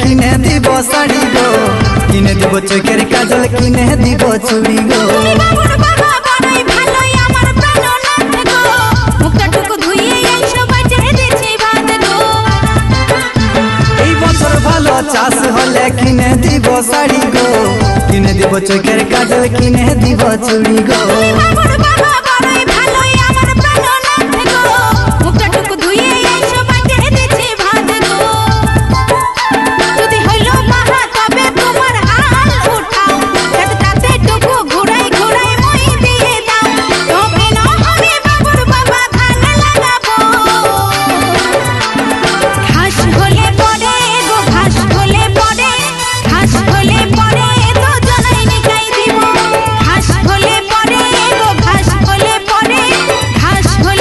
কিনে দিব শাড়ি গো, কিনে দিব চোখের কাজল, কিনে দিব চুড়ি গো। এই বছর ভালো চাষ হলে কিনে দিব শাড়ি গো, কিনে দিব চোখের কাজল, কিনে দিব চুড়ি গো।